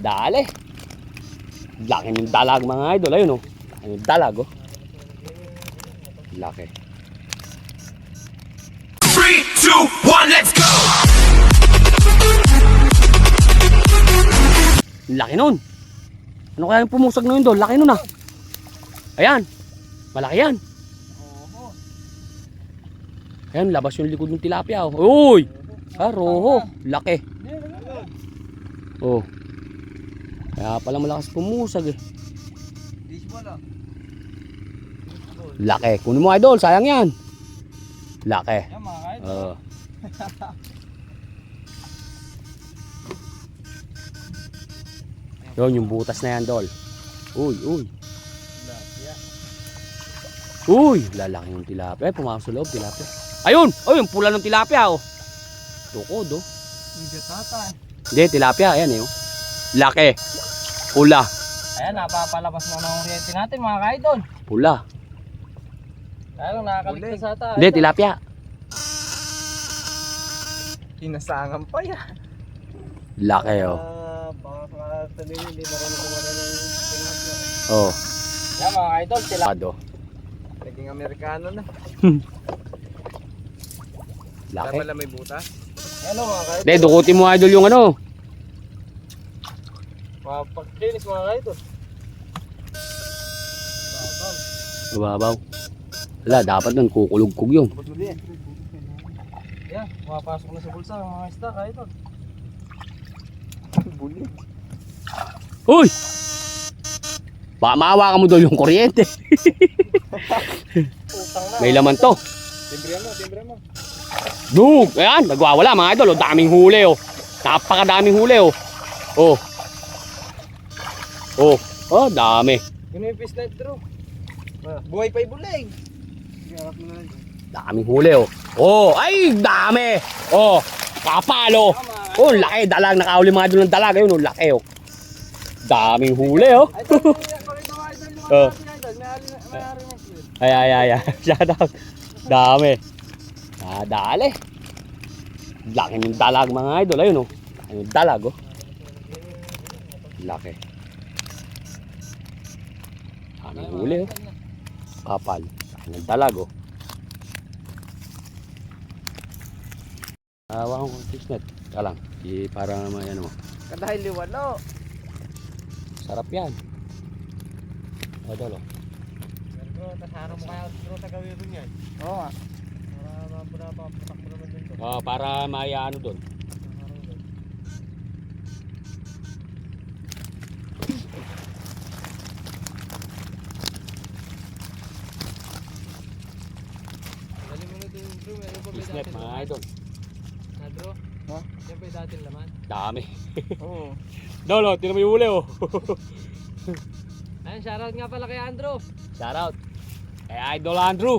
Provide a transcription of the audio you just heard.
Dali. Laki ng dalag mga idol. Ayun oh. Ayun dalag oh. Laki. 3, 2, 1, let's go! Laki nun. Ano kaya yung pumusag na yun doon? Laki nun ah. Ayan. Malaki yan. Ayan, labas yung likod ng tilapia oh. Uy! Ah, roho. Laki. Oh. Kaya pala malakas pumusag eh. Laki. Kunin mo idol, sayang yan. Laki. Oo. Yun, yung butas na yan, dol. Uy, uy. Uy, lalaki yung tilapia. Eh, pumasok sa loob, tilapia. Ayun! Oh, yung pula ng tilapia, oh. Tukod, oh. Hindi, tilapia. Ayan, eh, oh. Laki. Pula. Ayan, napapalabas na ng kuryente natin mga kaidol. Pula. Ayun, nakakaligtas ata. Hindi, tilapia. Hinasangan pa yan. Laki, oh. Baka sabihin hindi marunong kumakain ng tilapia. Oh. Ayan mga kaidol, tilapia. Pado. Naging Amerikano na. Laki. Pala may butas. Ano mga kaidol? Hindi, dukutin mo idol yung ano. Pagkinis mga kaidol. Mababaw. Wala, dapat nun kukulog-kug yun. Ayan, mapasok na sa bulsa ang mga isda kaidol. Buli. Uy! Baka maawa ka mo doon yung kuryente. Utang na. May laman to. Timbre mo. Dug! Ayan, nagwawala mga idol. Oh, daming huli oh. Napakadaming huli oh. Oh. Oh. Oh, dami. Yun yung fish net bro. Buhay pa ibulig. Daming huli oh. Oh, ay, dami. Oh, kapalo. Oh, laki. Dalag. Nakahuli mga idol ng dalag. Ayun oh, laki oh. Daming huli oh. Oh. Ay. Shout out. Dami. Ah, dali. Laki ng dalag mga idol. Ayun oh. Ayun, dalag oh. Laki. Daming huli oh. Kapal. Laki ng dalag oh. Awa ko fish net. Kaya lang. Para may ano mo. Kadahil liwalo. Sarap yan. Idol oh. Bro, tasara mo kaya bro sa gawin rin yan. Oo nga. Para mapapatak mo naman dito. Oh, para maya ano doon. Dali mo na ito yung bro. Meron pa ba Fish net dating mga laman? idol. Ha bro? Ha? Yan pa yung dating laman? Dami. Oo. Dolo, tira mo yung huli oh. Ayun, shoutout nga pala kay Andrew. Shout out. Kay Idol Andrew.